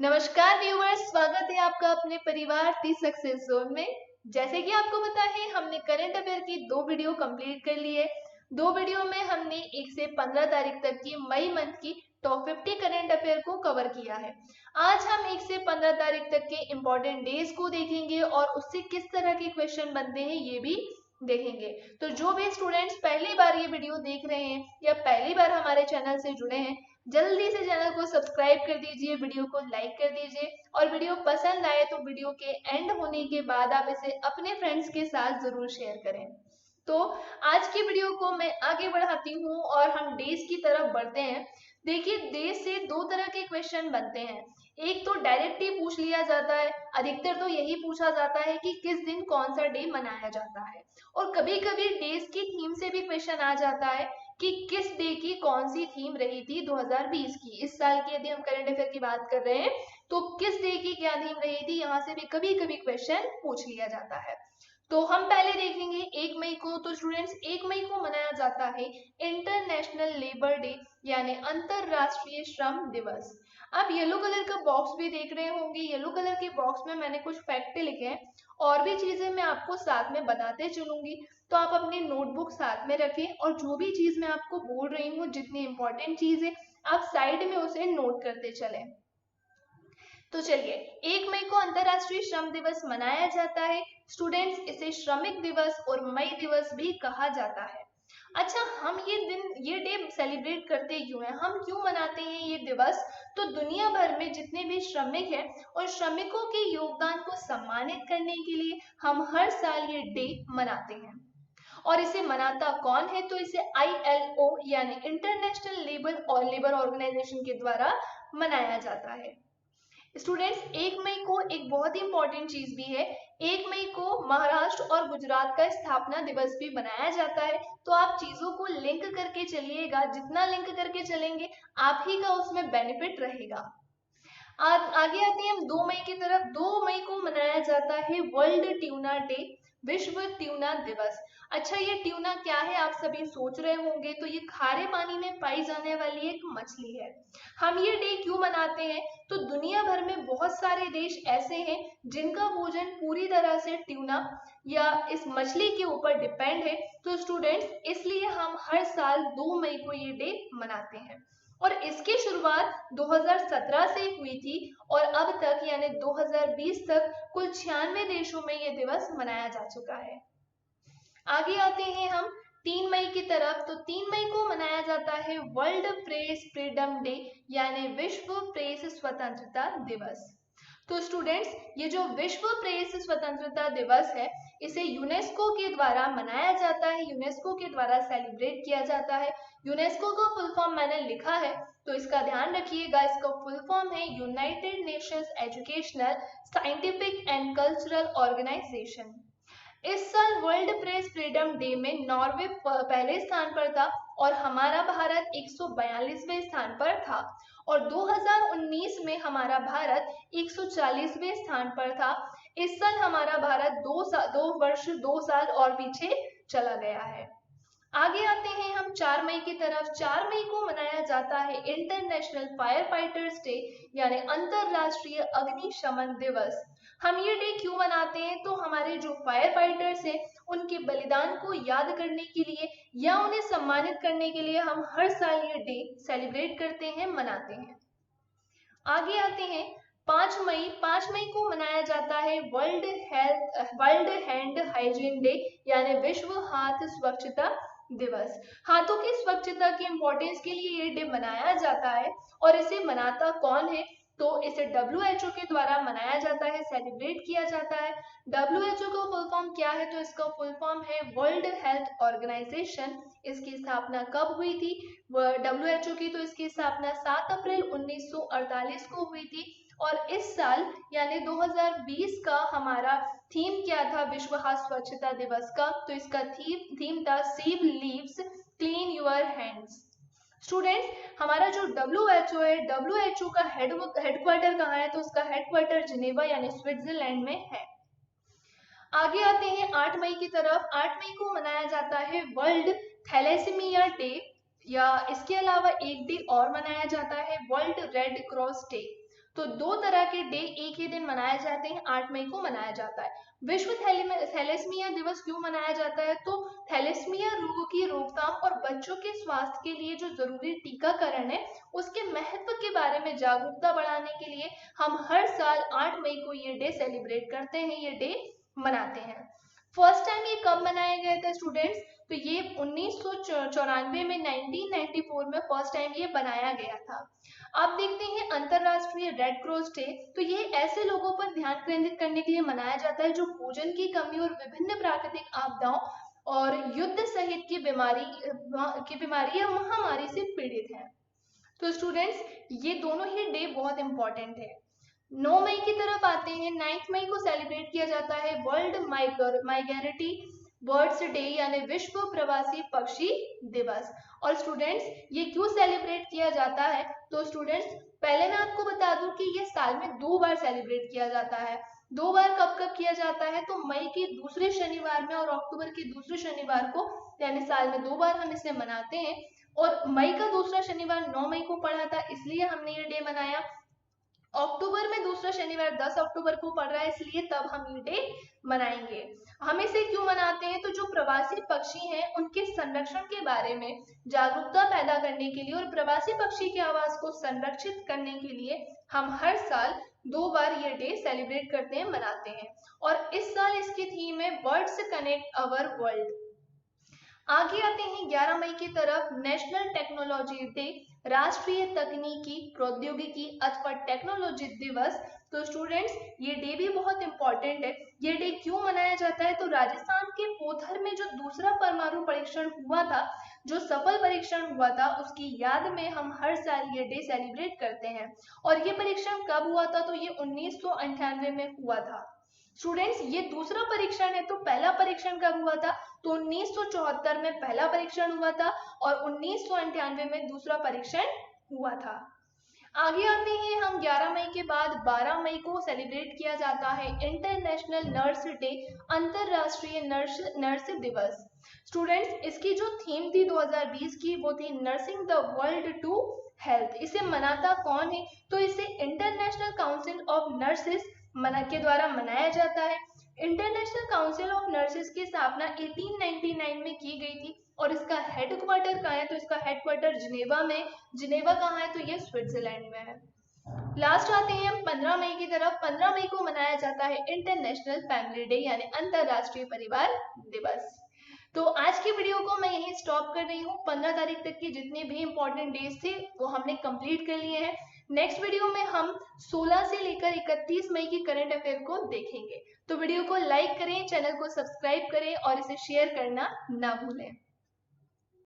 नमस्कार व्यूअर्स, स्वागत है आपका अपने परिवार दी सक्सेस जोन में। जैसे कि आपको पता है, हमने करंट अफेयर की 2 वीडियो कंप्लीट कर ली है। 2 वीडियो में हमने 1 से 15 तारीख तक की मई मंथ की टॉप 50 करंट अफेयर को कवर किया है। आज हम 1 से 15 तारीख तक के इम्पोर्टेंट डेज को देखेंगे और उससे किस तरह के क्वेश्चन बनते हैं ये भी देखेंगे। तो जो भी स्टूडेंट्स पहली बार ये वीडियो देख रहे हैं या पहली बार हमारे चैनल से जुड़े हैं, जल्दी से चैनल को सब्सक्राइब कर दीजिए, वीडियो को लाइक कर दीजिए और वीडियो पसंद आए तो वीडियो के एंड होने के बाद आप इसे अपने फ्रेंड्स के साथ जरूर शेयर करें। तो आज की वीडियो को मैं आगे बढ़ाती हूँ और हम डेज की तरफ बढ़ते हैं। देखिए, डेज से 2 तरह के क्वेश्चन बनते हैं। एक तो डायरेक्ट ही पूछ लिया जाता है, अधिकतर तो यही पूछा जाता है कि किस दिन कौन सा डे मनाया जाता है, और कभी कभी डेज की थीम से भी क्वेश्चन आ जाता है कि किस डे की कौन सी थीम रही थी 2020 की। इस साल की यदि हम करंट अफेयर की बात कर रहे हैं तो किस डे की क्या थीम रही थी, यहाँ से भी कभी कभी क्वेश्चन पूछ लिया जाता है। तो हम पहले देखेंगे 1 मई को। तो स्टूडेंट्स, 1 मई को मनाया जाता है इंटरनेशनल लेबर डे, यानी अंतरराष्ट्रीय श्रम दिवस। आप येलो कलर का बॉक्स भी देख रहे होंगे। येलो कलर के बॉक्स में मैंने कुछ फैक्ट लिखे हैं और भी चीजें मैं आपको साथ में बताते चलूंगी, तो आप अपनी नोटबुक साथ में रखें और जो भी चीज मैं आपको बोल रही हूँ, जितनी इंपॉर्टेंट चीज है, आप साइड में उसे नोट करते चलें। तो चलिए, 1 मई को अंतरराष्ट्रीय श्रम दिवस मनाया जाता है। स्टूडेंट्स, इसे श्रमिक दिवस और मई दिवस भी कहा जाता है। अच्छा, हम ये डे सेलिब्रेट करते क्यों हैं, हम क्यों मनाते हैं ये दिवस? तो दुनिया भर में जितने भी श्रमिक हैं और श्रमिकों के योगदान को सम्मानित करने के लिए हम हर साल ये डे मनाते हैं। और इसे मनाता कौन है? तो इसे ILO यानी इंटरनेशनल लेबर ऑर्गेनाइजेशन के द्वारा मनाया जाता है। स्टूडेंट्स, 1 मई को एक बहुत ही इंपॉर्टेंट चीज भी है। 1 मई को महाराष्ट्र और गुजरात का स्थापना दिवस भी मनाया जाता है। तो आप चीजों को लिंक करके चलिएगा, जितना लिंक करके चलेंगे आप ही का उसमें बेनिफिट रहेगा। आगे आते हैं हम 2 मई की तरफ। 2 मई को मनाया जाता है वर्ल्ड ट्यूना डे, विश्व ट्यूना दिवस। अच्छा, ये ट्यूना क्या है आप सभी सोच रहे होंगे। तो ये खारे पानी में पाई जाने वाली एक मछली है। हम ये डे क्यों मनाते हैं? तो दुनिया भर में बहुत सारे देश ऐसे हैं जिनका भोजन पूरी तरह से ट्यूना या इस मछली के ऊपर डिपेंड है। तो स्टूडेंट्स, इसलिए हम हर साल 2 मई को ये डे मनाते हैं और इसकी शुरुआत 2017 से हुई थी और अब तक यानी 2020 तक कुल 96 देशों में ये दिवस मनाया जा चुका है। आगे आते हैं हम 3 मई की तरफ। तो 3 मई को मनाया जाता है वर्ल्ड प्रेस फ्रीडम डे, यानी विश्व प्रेस स्वतंत्रता दिवस। तो स्टूडेंट्स, ये जो विश्व प्रेस स्वतंत्रता दिवस है, इसे यूनेस्को के द्वारा मनाया जाता है, यूनेस्को के द्वारा सेलिब्रेट किया जाता है। यूनेस्को का फुल फॉर्म मैंने लिखा है, तो इसका ध्यान रखिएगा। इसका फुल फॉर्म है United Nations Educational, Scientific and Cultural Organization. इस साल वर्ल्ड प्रेस फ्रीडम डे में नॉर्वे पहले स्थान पर था और हमारा भारत 142वें स्थान पर था, और 2019 में हमारा भारत 140वें स्थान पर था। इस साल हमारा भारत 2 साल और पीछे चला गया है। आगे आते हैं हम 4 मई की तरफ। 4 मई को मनाया जाता है इंटरनेशनल फायर फाइटर्स डे, यानी अंतरराष्ट्रीय अग्निशमन दिवस। हम ये डे क्यों मनाते हैं? तो हमारे जो फायर फाइटर्स हैं उनके बलिदान को याद करने के लिए या उन्हें सम्मानित करने के लिए हम हर साल ये डे सेलिब्रेट करते हैं, मनाते हैं। आगे आते हैं 5 मई। 5 मई को मनाया जाता है वर्ल्ड हैंड हाइजीन डे, यानी विश्व हाथ स्वच्छता दिवस। हाथों की स्वच्छता की इंपॉर्टेंस के लिए ये डे मनाया जाता है और इसे मनाता कौन है? तो इसे WHO के द्वारा मनाया जाता है, सेलिब्रेट किया जाता है। WHO का फुल फॉर्म क्या है? तो इसका फुल फॉर्म है वर्ल्ड हेल्थ ऑर्गेनाइजेशन। इसकी स्थापना कब हुई थी WHO की? तो इसकी स्थापना 7 अप्रैल 1948 को हुई थी। और इस साल यानी 2020 का हमारा थीम क्या था विश्व हाथ स्वच्छता दिवस का? तो इसका थीम था save leaves, clean your hands. Students, हमारा जो WHO है, WHO का हेडक्वार्टर कहाँ है? तो उसका हेडक्वार्टर जिनेवा यानी स्विट्जरलैंड में है। आगे आते हैं 8 मई की तरफ। 8 मई को मनाया जाता है वर्ल्ड थैलेसीमिया डे, या इसके अलावा एक डे और मनाया जाता है वर्ल्ड रेड क्रॉस डे। तो दो तरह के डे एक ही दिन मनाए जाते हैं, 8 मई को मनाया जाता है। विश्व थैलेसीमिया दिवस क्यों मनाया जाता है? तो थैलेसीमिया रोग की रोकथाम और बच्चों के स्वास्थ्य के लिए जो जरूरी टीकाकरण है उसके महत्व के बारे में जागरूकता बढ़ाने के लिए हम हर साल 8 मई को ये डे सेलिब्रेट करते हैं, ये डे मनाते हैं। फर्स्ट टाइम ये कब मनाया गया था स्टूडेंट्स? तो ये 1994 में 1994 में फर्स्ट टाइम ये बनाया गया था। आप देखते हैं अंतरराष्ट्रीय रेड क्रॉस डे, तो ये ऐसे लोगों पर ध्यान केंद्रित करने के लिए मनाया जाता है जो भोजन की कमी और विभिन्न प्राकृतिक आपदाओं और युद्ध सहित की बीमारी या महामारी से पीड़ित हैं। तो स्टूडेंट्स ये दोनों ही डे बहुत इंपॉर्टेंट है। 9 मई की तरफ आते हैं। 9 मई को सेलिब्रेट किया जाता है वर्ल्ड माइग्रेटरी बर्ड्स डे यानी विश्व प्रवासी पक्षी दिवस। और स्टूडेंट्स ये क्यों सेलिब्रेट किया जाता है? तो स्टूडेंट्स पहले मैं आपको बता दूं कि ये साल में 2 बार सेलिब्रेट किया जाता है। 2 बार कब कब किया जाता है? तो मई के दूसरे शनिवार में और अक्टूबर के दूसरे शनिवार को, यानी साल में 2 बार हम इसे मनाते हैं। और मई का दूसरा शनिवार 9 मई को पड़ा था, इसलिए हमने ये डे मनाया। अक्टूबर में दूसरा शनिवार 10 अक्टूबर को पड़ रहा है, इसलिए तब हम ये डे मनाएंगे। हम इसे क्यों मनाते हैं? तो जो प्रवासी पक्षी हैं उनके संरक्षण के बारे में जागरूकता पैदा करने के लिए और प्रवासी पक्षी के आवास को संरक्षित करने के लिए हम हर साल 2 बार ये डे सेलिब्रेट करते हैं, मनाते हैं। और इस साल इसकी थीम है बर्ड्स कनेक्ट अवर वर्ल्ड। आगे आते हैं 11 मई की तरफ, नेशनल टेक्नोलॉजी डे, राष्ट्रीय तकनीकी प्रौद्योगिकी अथवा टेक्नोलॉजी दिवस। तो स्टूडेंट्स ये डे भी बहुत इंपॉर्टेंट है। ये डे क्यों मनाया जाता है? तो राजस्थान के पोथर में जो दूसरा परमाणु परीक्षण हुआ था, जो सफल परीक्षण हुआ था, उसकी याद में हम हर साल ये डे सेलिब्रेट करते हैं। और ये परीक्षण कब हुआ था? तो ये 1998 में हुआ था। स्टूडेंट्स ये दूसरा परीक्षण है, तो पहला परीक्षण कब हुआ था? तो 1974 में पहला परीक्षण हुआ था और 1998 में दूसरा परीक्षण हुआ था। आगे आते हैं हम 11 मई के बाद 12 मई को सेलिब्रेट किया जाता है इंटरनेशनल नर्स डे, अंतरराष्ट्रीय नर्स दिवस। स्टूडेंट्स इसकी जो थीम थी 2020 की, वो थी nursing the world to health. इसे मनाता कौन है? तो इसे इंटरनेशनल काउंसिल ऑफ नर्सेस के द्वारा मनाया जाता है। इंटरनेशनल काउंसिल ऑफ नर्सेस की स्थापना 1899 में की गई थी और इसका हेडक्वार्टर कहाँ है? तो इसका हेडक्वार्टर जिनेवा में। जिनेवा कहाँ है? तो ये स्विट्जरलैंड में है। लास्ट आते हैं हम 15 मई की तरफ। 15 मई को मनाया जाता है इंटरनेशनल फैमिली डे यानी अंतरराष्ट्रीय परिवार दिवस। तो आज की वीडियो को मैं यहीं स्टॉप कर रही हूँ। 15 तारीख तक के जितने भी इंपॉर्टेंट डेज थे वो हमने कंप्लीट कर लिए हैं। नेक्स्ट वीडियो में हम 16 से लेकर 31 मई की करंट अफेयर को देखेंगे। तो वीडियो को लाइक करें, चैनल को सब्सक्राइब करें और इसे शेयर करना ना भूलें।